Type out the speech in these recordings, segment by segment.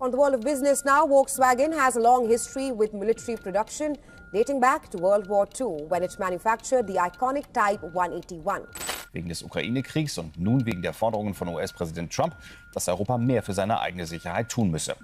On the world of business now, Volkswagen has a long history with military production dating back to World War II, when it manufactured the iconic Type 181. Wegen des Ukraine-Kriegs und nun wegen der Forderungen von US-Präsident Trump, dass Europa mehr für seine eigene Sicherheit tun müsse.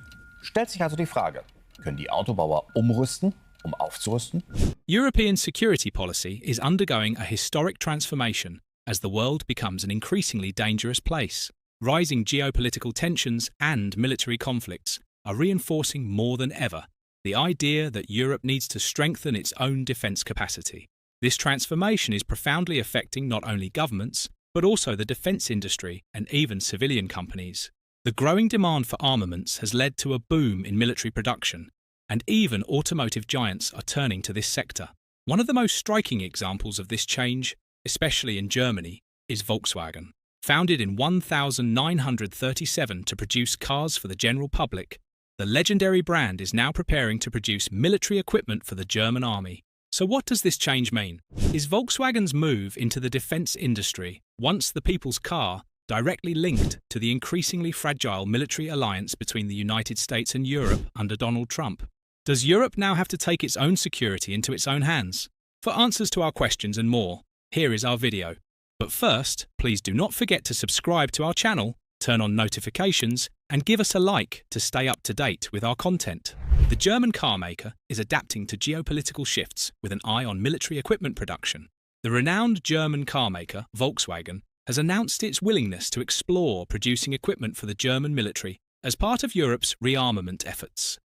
Stellt sich also die Frage, können die Autobauer umrüsten, um aufzurüsten? European security policy is undergoing a historic transformation as the world becomes an increasingly dangerous place. Rising geopolitical tensions and military conflicts are reinforcing more than ever the idea that Europe needs to strengthen its own defence capacity. This transformation is profoundly affecting not only governments, but also the defence industry and even civilian companies. The growing demand for armaments has led to a boom in military production, and even automotive giants are turning to this sector. One of the most striking examples of this change, especially in Germany, is Volkswagen. Founded in 1937 to produce cars for the general public, the legendary brand is now preparing to produce military equipment for the German army. So what does this change mean? Is Volkswagen's move into the defence industry, once the people's car, directly linked to the increasingly fragile military alliance between the United States and Europe under Donald Trump? Does Europe now have to take its own security into its own hands? For answers to our questions and more, here is our video. But first, please do not forget to subscribe to our channel, turn on notifications, and give us a like to stay up to date with our content. The German car maker is adapting to geopolitical shifts with an eye on military equipment production. The renowned German car maker, Volkswagen, has announced its willingness to explore producing equipment for the German military as part of Europe's rearmament efforts.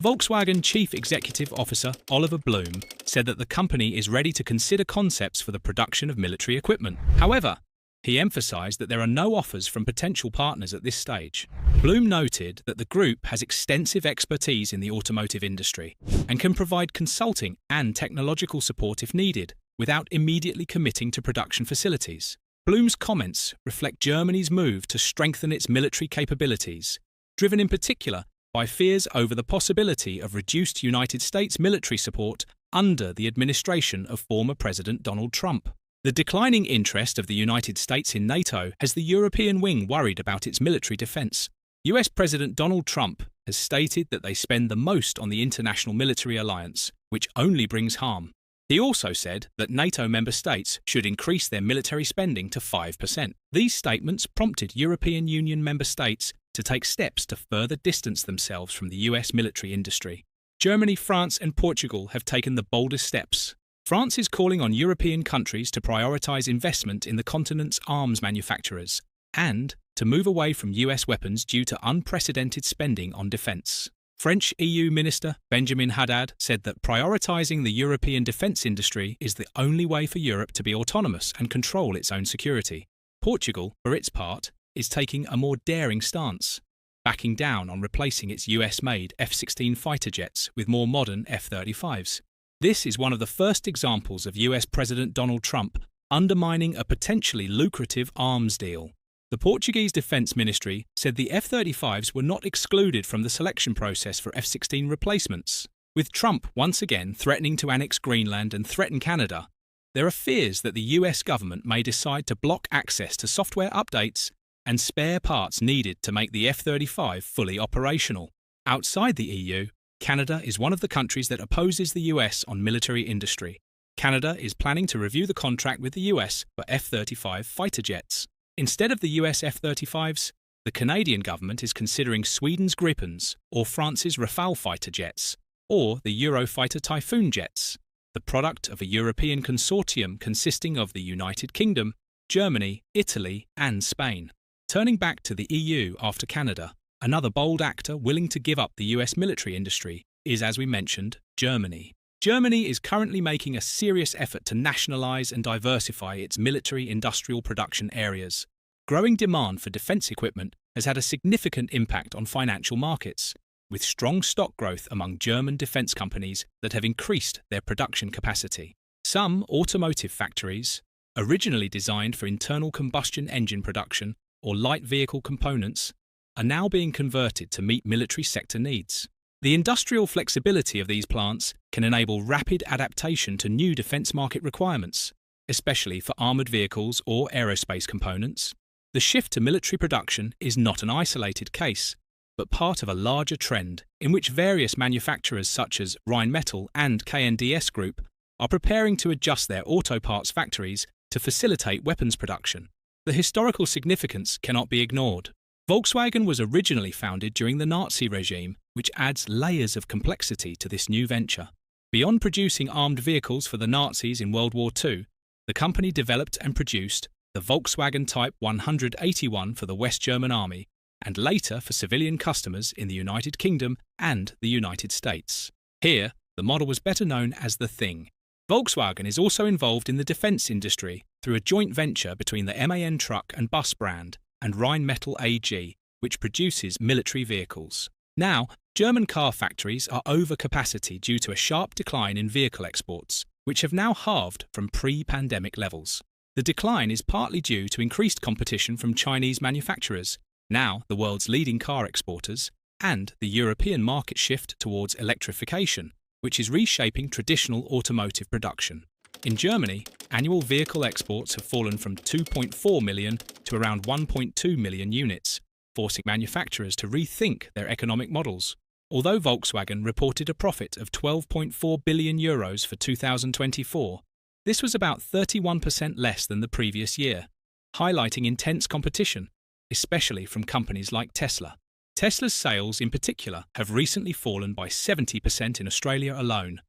Volkswagen Chief Executive Officer Oliver Blume said that the company is ready to consider concepts for the production of military equipment. However, he emphasized that there are no offers from potential partners at this stage. Blume noted that the group has extensive expertise in the automotive industry and can provide consulting and technological support if needed, without immediately committing to production facilities. Blume's comments reflect Germany's move to strengthen its military capabilities, driven in particular by fears over the possibility of reduced United States military support under the administration of former President Donald Trump. The declining interest of the United States in NATO has the European wing worried about its military defence. US President Donald Trump has stated that they spend the most on the international military alliance, which only brings harm. He also said that NATO member states should increase their military spending to 5%. These statements prompted European Union member states to take steps to further distance themselves from the US military industry. Germany, France and Portugal have taken the boldest steps. France is calling on European countries to prioritise investment in the continent's arms manufacturers and to move away from US weapons due to unprecedented spending on defence. French EU Minister Benjamin Haddad said that prioritising the European defence industry is the only way for Europe to be autonomous and control its own security. Portugal, for its part, is taking a more daring stance, backing down on replacing its US-made F-16 fighter jets with more modern F-35s. This is one of the first examples of US President Donald Trump undermining a potentially lucrative arms deal. The Portuguese Defence Ministry said the F-35s were not excluded from the selection process for F-16 replacements. With Trump once again threatening to annex Greenland and threaten Canada, there are fears that the US government may decide to block access to software updates and spare parts needed to make the F-35 fully operational. Outside the EU, Canada is one of the countries that opposes the US on military industry. Canada is planning to review the contract with the US for F-35 fighter jets. Instead of the US F-35s, the Canadian government is considering Sweden's Gripens or France's Rafale fighter jets, or the Eurofighter Typhoon jets, the product of a European consortium consisting of the United Kingdom, Germany, Italy and Spain. Turning back to the EU after Canada, another bold actor willing to give up the US military industry is, as we mentioned, Germany. Germany is currently making a serious effort to nationalise and diversify its military-industrial production areas. Growing demand for defence equipment has had a significant impact on financial markets, with strong stock growth among German defence companies that have increased their production capacity. Some automotive factories, originally designed for internal combustion engine production or light vehicle components, are now being converted to meet military sector needs. The industrial flexibility of these plants can enable rapid adaptation to new defence market requirements, especially for armoured vehicles or aerospace components. The shift to military production is not an isolated case. but part of a larger trend in which various manufacturers such as Rheinmetall and KNDS Group are preparing to adjust their auto parts factories to facilitate weapons production. The historical significance cannot be ignored. Volkswagen was originally founded during the Nazi regime, which adds layers of complexity to this new venture. Beyond producing armed vehicles for the Nazis in World War II, the company developed and produced the Volkswagen Type 181 for the West German Army, and later for civilian customers in the United Kingdom and the United States. Here, the model was better known as the Thing. Volkswagen is also involved in the defence industry through a joint venture between the MAN truck and bus brand and Rheinmetall AG, which produces military vehicles. Now, German car factories are over capacity due to a sharp decline in vehicle exports, which have now halved from pre-pandemic levels. The decline is partly due to increased competition from Chinese manufacturers, now the world's leading car exporters, and the European market shift towards electrification, which is reshaping traditional automotive production. In Germany, annual vehicle exports have fallen from 2.4 million to around 1.2 million units, forcing manufacturers to rethink their economic models. Although Volkswagen reported a profit of €12.4 billion for 2024, this was about 31% less than the previous year, highlighting intense competition, especially from companies like Tesla. Tesla's sales, in particular, have recently fallen by 70% in Australia alone,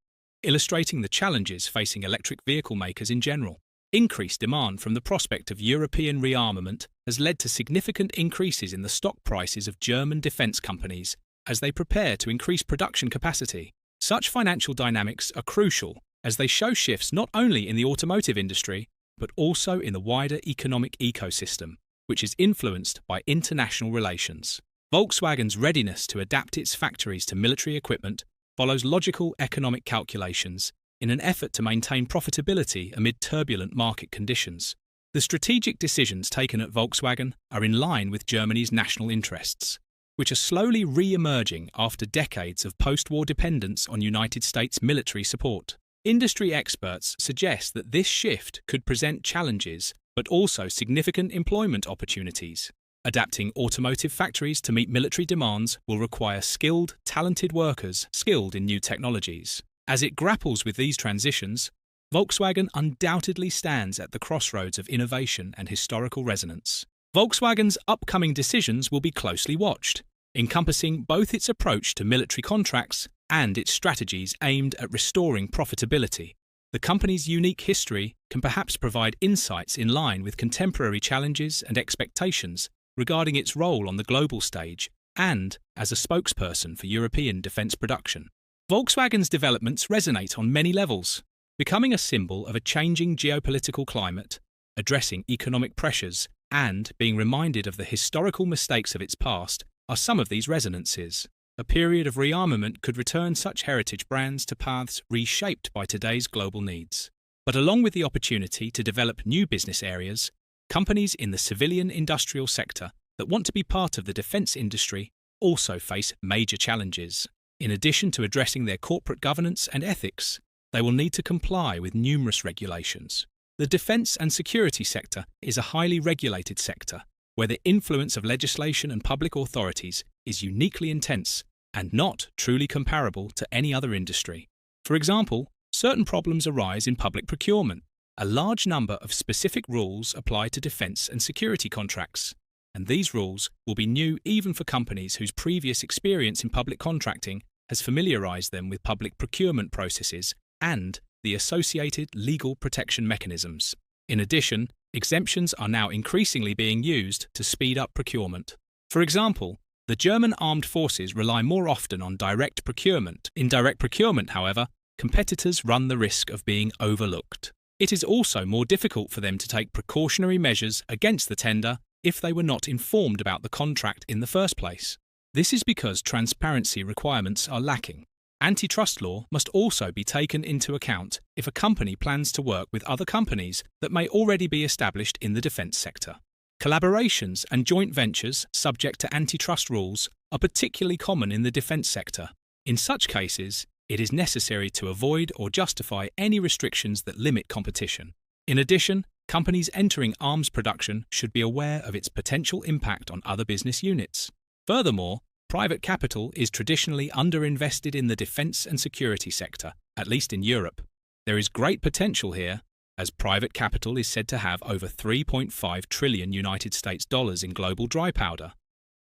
illustrating the challenges facing electric vehicle makers in general. Increased demand from the prospect of European rearmament has led to significant increases in the stock prices of German defence companies as they prepare to increase production capacity. Such financial dynamics are crucial as they show shifts not only in the automotive industry, but also in the wider economic ecosystem, which is influenced by international relations. Volkswagen's readiness to adapt its factories to military equipment follows logical economic calculations in an effort to maintain profitability amid turbulent market conditions. The strategic decisions taken at Volkswagen are in line with Germany's national interests, which are slowly re-emerging after decades of post-war dependence on United States military support. Industry experts suggest that this shift could present challenges, but also significant employment opportunities. Adapting automotive factories to meet military demands will require skilled, talented workers skilled in new technologies. As it grapples with these transitions, Volkswagen undoubtedly stands at the crossroads of innovation and historical resonance. Volkswagen's upcoming decisions will be closely watched, encompassing both its approach to military contracts and its strategies aimed at restoring profitability. The company's unique history can perhaps provide insights in line with contemporary challenges and expectations regarding its role on the global stage and as a spokesperson for European defence production. Volkswagen's developments resonate on many levels, becoming a symbol of a changing geopolitical climate, addressing economic pressures, and being reminded of the historical mistakes of its past are some of these resonances. A period of rearmament could return such heritage brands to paths reshaped by today's global needs. But along with the opportunity to develop new business areas, companies in the civilian industrial sector that want to be part of the defence industry also face major challenges. In addition to addressing their corporate governance and ethics, they will need to comply with numerous regulations. The defence and security sector is a highly regulated sector, where the influence of legislation and public authorities is uniquely intense and not truly comparable to any other industry. For example, certain problems arise in public procurement. A large number of specific rules apply to defence and security contracts, and these rules will be new even for companies whose previous experience in public contracting has familiarised them with public procurement processes and the associated legal protection mechanisms. In addition, exemptions are now increasingly being used to speed up procurement. For example, the German armed forces rely more often on direct procurement. In direct procurement, however, competitors run the risk of being overlooked. It is also more difficult for them to take precautionary measures against the tender if they were not informed about the contract in the first place. This is because transparency requirements are lacking. Antitrust law must also be taken into account if a company plans to work with other companies that may already be established in the defence sector. Collaborations and joint ventures subject to antitrust rules are particularly common in the defence sector. In such cases, it is necessary to avoid or justify any restrictions that limit competition. In addition, companies entering arms production should be aware of its potential impact on other business units. Furthermore, Private capital is traditionally underinvested in the defence and security sector, at least in Europe. There is great potential here, as private capital is said to have over 3.5 trillion United States dollars in global dry powder.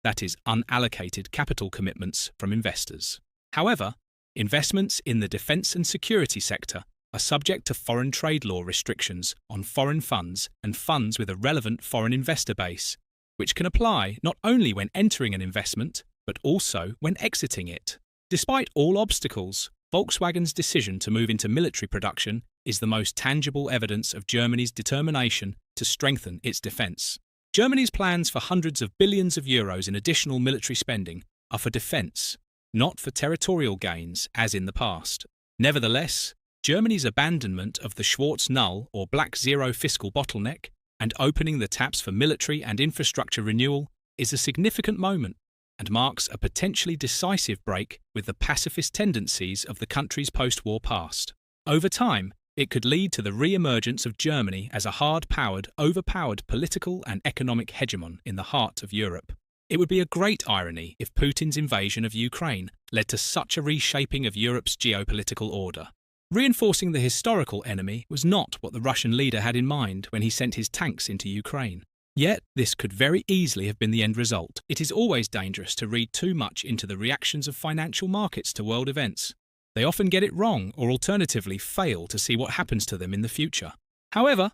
That is unallocated capital commitments from investors. However, investments in the defence and security sector are subject to foreign trade law restrictions on foreign funds and funds with a relevant foreign investor base, which can apply not only when entering an investment, but also when exiting it. Despite all obstacles, Volkswagen's decision to move into military production is the most tangible evidence of Germany's determination to strengthen its defence. Germany's plans for hundreds of billions of euros in additional military spending are for defence, not for territorial gains as in the past. Nevertheless, Germany's abandonment of the Schwarz Null or Black Zero fiscal bottleneck and opening the taps for military and infrastructure renewal is a significant moment and marks a potentially decisive break with the pacifist tendencies of the country's post-war past. Over time, it could lead to the re-emergence of Germany as a hard-powered, overpowered political and economic hegemon in the heart of Europe. It would be a great irony if Putin's invasion of Ukraine led to such a reshaping of Europe's geopolitical order. Reinforcing the historical enemy was not what the Russian leader had in mind when he sent his tanks into Ukraine. Yet, this could very easily have been the end result. It is always dangerous to read too much into the reactions of financial markets to world events. They often get it wrong or alternatively fail to see what happens to them in the future. However,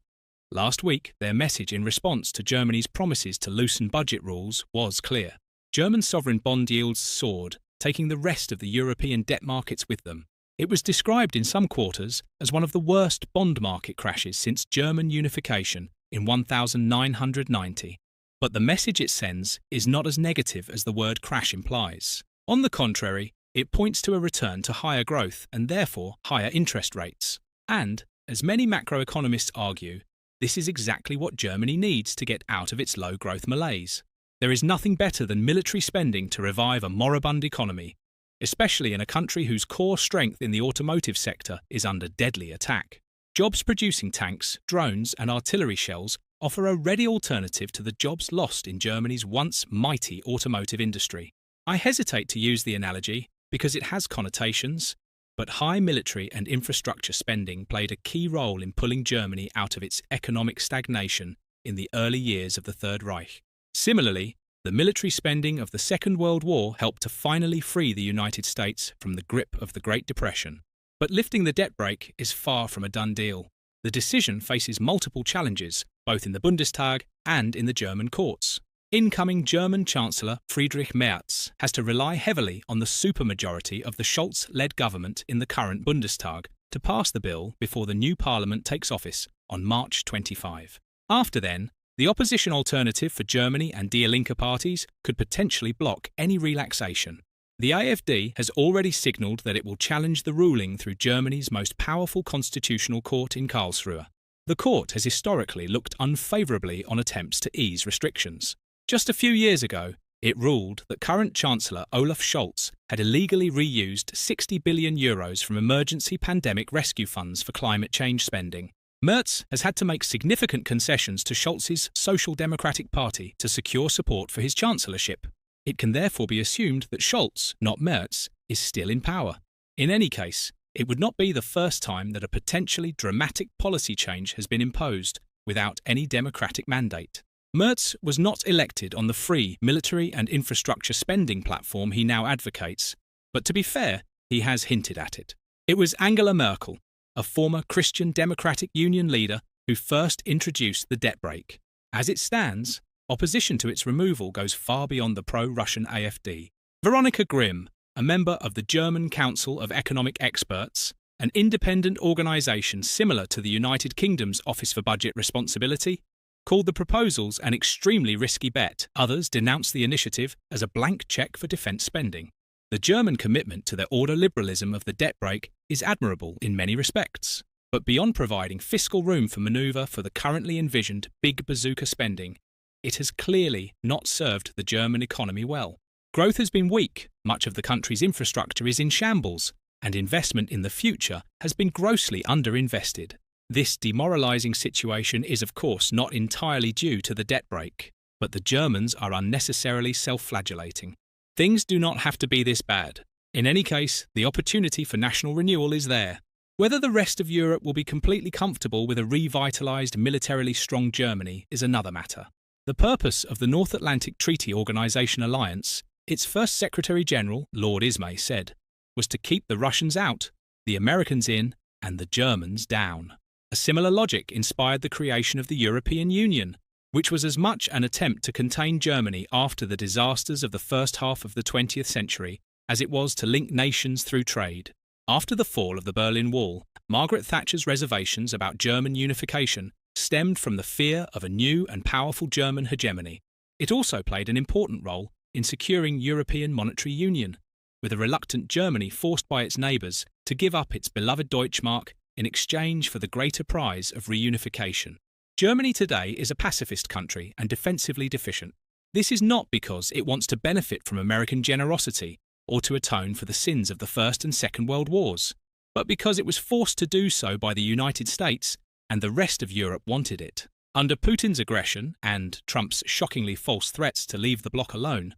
last week, their message in response to Germany's promises to loosen budget rules was clear. German sovereign bond yields soared, taking the rest of the European debt markets with them. It was described in some quarters as one of the worst bond market crashes since German unification in 1990. But the message it sends is not as negative as the word crash implies. On the contrary, it points to a return to higher growth and therefore higher interest rates. And, as many macroeconomists argue, this is exactly what Germany needs to get out of its low-growth malaise. There is nothing better than military spending to revive a moribund economy, especially in a country whose core strength in the automotive sector is under deadly attack. Jobs producing tanks, drones and artillery shells offer a ready alternative to the jobs lost in Germany's once mighty automotive industry. I hesitate to use the analogy because it has connotations, but high military and infrastructure spending played a key role in pulling Germany out of its economic stagnation in the early years of the Third Reich. Similarly, the military spending of the Second World War helped to finally free the United States from the grip of the Great Depression. But lifting the debt brake is far from a done deal. The decision faces multiple challenges, both in the Bundestag and in the German courts. Incoming German Chancellor Friedrich Merz has to rely heavily on the supermajority of the Scholz-led government in the current Bundestag to pass the bill before the new parliament takes office on March 25. After then, the opposition alternative for Germany and Die Linke parties could potentially block any relaxation. The AfD has already signalled that it will challenge the ruling through Germany's most powerful constitutional court in Karlsruhe. The court has historically looked unfavourably on attempts to ease restrictions. Just a few years ago, it ruled that current Chancellor Olaf Scholz had illegally reused 60 billion euros from emergency pandemic rescue funds for climate change spending. Merz has had to make significant concessions to Scholz's Social Democratic Party to secure support for his chancellorship. It can therefore be assumed that Scholz, not Merz, is still in power. In any case, it would not be the first time that a potentially dramatic policy change has been imposed without any democratic mandate. Merz was not elected on the free military and infrastructure spending platform he now advocates, but to be fair, he has hinted at it. It was Angela Merkel, a former Christian Democratic Union leader, who first introduced the debt brake. As it stands, opposition to its removal goes far beyond the pro-Russian AfD. Veronika Grimm, a member of the German Council of Economic Experts, an independent organisation similar to the United Kingdom's Office for Budget Responsibility, called the proposals an extremely risky bet. Others denounced the initiative as a blank cheque for defence spending. The German commitment to the order liberalism of the debt brake is admirable in many respects, but beyond providing fiscal room for manoeuvre for the currently envisioned big bazooka spending, it has clearly not served the German economy well. Growth has been weak, much of the country's infrastructure is in shambles, and investment in the future has been grossly underinvested. This demoralising situation is of course not entirely due to the debt brake, but the Germans are unnecessarily self-flagellating. Things do not have to be this bad. In any case, the opportunity for national renewal is there. Whether the rest of Europe will be completely comfortable with a revitalised, militarily strong Germany is another matter. The purpose of the North Atlantic Treaty Organisation alliance, its first Secretary-General, Lord Ismay, said, was to keep the Russians out, the Americans in, and the Germans down. A similar logic inspired the creation of the European Union, which was as much an attempt to contain Germany after the disasters of the first half of the 20th century as it was to link nations through trade. After the fall of the Berlin Wall, Margaret Thatcher's reservations about German unification stemmed from the fear of a new and powerful German hegemony. It also played an important role in securing European monetary union, with a reluctant Germany forced by its neighbours to give up its beloved Deutschmark in exchange for the greater prize of reunification. Germany today is a pacifist country and defensively deficient. This is not because it wants to benefit from American generosity or to atone for the sins of the First and Second World Wars, but because it was forced to do so by the United States and the rest of Europe wanted it. Under Putin's aggression and Trump's shockingly false threats to leave the bloc alone,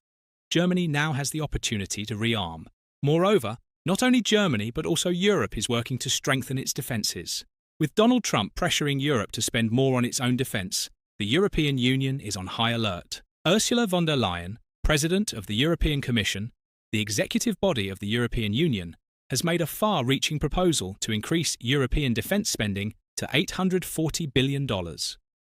Germany now has the opportunity to rearm. Moreover, not only Germany but also Europe is working to strengthen its defences. With Donald Trump pressuring Europe to spend more on its own defence, the European Union is on high alert. Ursula von der Leyen, President of the European Commission, the executive body of the European Union, has made a far-reaching proposal to increase European defence spending to $840 billion.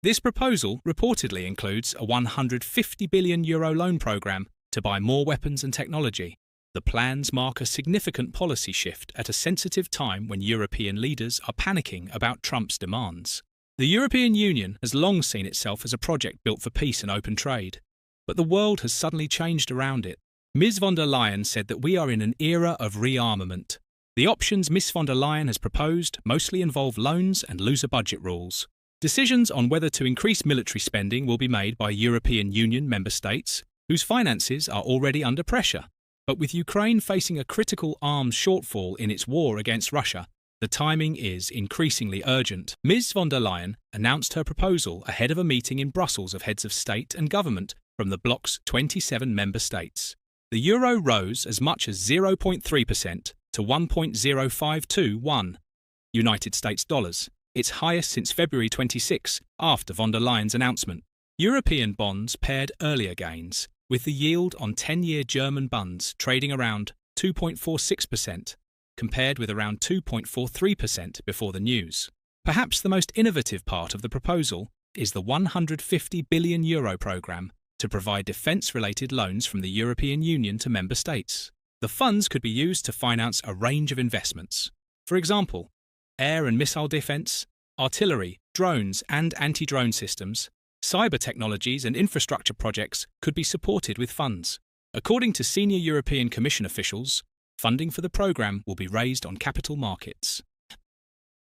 This proposal reportedly includes a €150 billion loan programme to buy more weapons and technology. The plans mark a significant policy shift at a sensitive time when European leaders are panicking about Trump's demands. The European Union has long seen itself as a project built for peace and open trade, but the world has suddenly changed around it. Ms von der Leyen said that we are in an era of rearmament. The options Ms von der Leyen has proposed mostly involve loans and looser budget rules. Decisions on whether to increase military spending will be made by European Union member states, whose finances are already under pressure. But with Ukraine facing a critical arms shortfall in its war against Russia, the timing is increasingly urgent. Ms von der Leyen announced her proposal ahead of a meeting in Brussels of heads of state and government from the bloc's 27 member states. The euro rose as much as 0.3% to 1.0521 United States dollars, its highest since February 26 after von der Leyen's announcement. European bonds paired earlier gains, with the yield on 10-year German bonds trading around 2.46%, compared with around 2.43% before the news. Perhaps the most innovative part of the proposal is the €150 billion programme to provide defence-related loans from the European Union to member states. The funds could be used to finance a range of investments. For example, air and missile defence, artillery, drones and anti-drone systems, cyber technologies and infrastructure projects could be supported with funds. According to senior European Commission officials, funding for the programme will be raised on capital markets.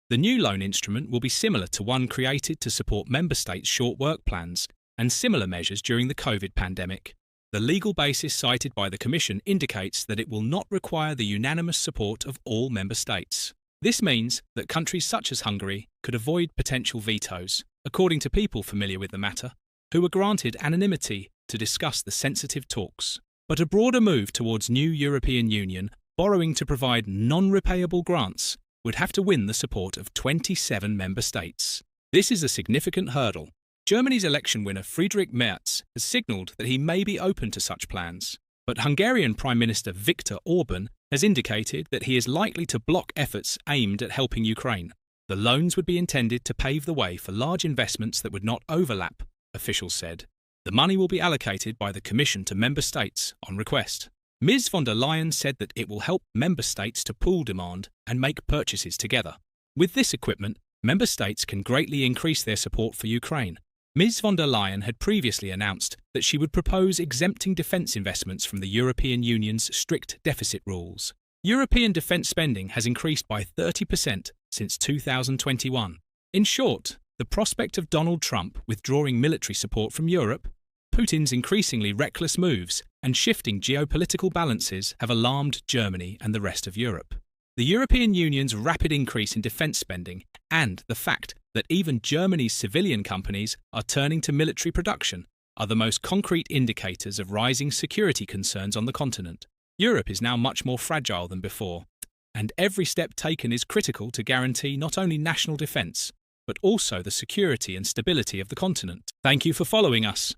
The new loan instrument will be similar to one created to support member states' short work plans and similar measures during the COVID pandemic. The legal basis cited by the Commission indicates that it will not require the unanimous support of all member states. This means that countries such as Hungary could avoid potential vetoes, according to people familiar with the matter, who were granted anonymity to discuss the sensitive talks. But a broader move towards new European Union borrowing to provide non-repayable grants would have to win the support of 27 member states. This is a significant hurdle. Germany's election winner Friedrich Merz has signalled that he may be open to such plans, but Hungarian Prime Minister Viktor Orban has indicated that he is likely to block efforts aimed at helping Ukraine. The loans would be intended to pave the way for large investments that would not overlap, officials said. The money will be allocated by the Commission to member states on request. Ms von der Leyen said that it will help member states to pool demand and make purchases together. With this equipment, member states can greatly increase their support for Ukraine. Ms von der Leyen had previously announced that she would propose exempting defence investments from the European Union's strict deficit rules. European defence spending has increased by 30% since 2021. In short, the prospect of Donald Trump withdrawing military support from Europe, Putin's increasingly reckless moves, and shifting geopolitical balances have alarmed Germany and the rest of Europe. The European Union's rapid increase in defence spending and the fact that even Germany's civilian companies are turning to military production are the most concrete indicators of rising security concerns on the continent. Europe is now much more fragile than before, and every step taken is critical to guarantee not only national defence, but also the security and stability of the continent. Thank you for following us.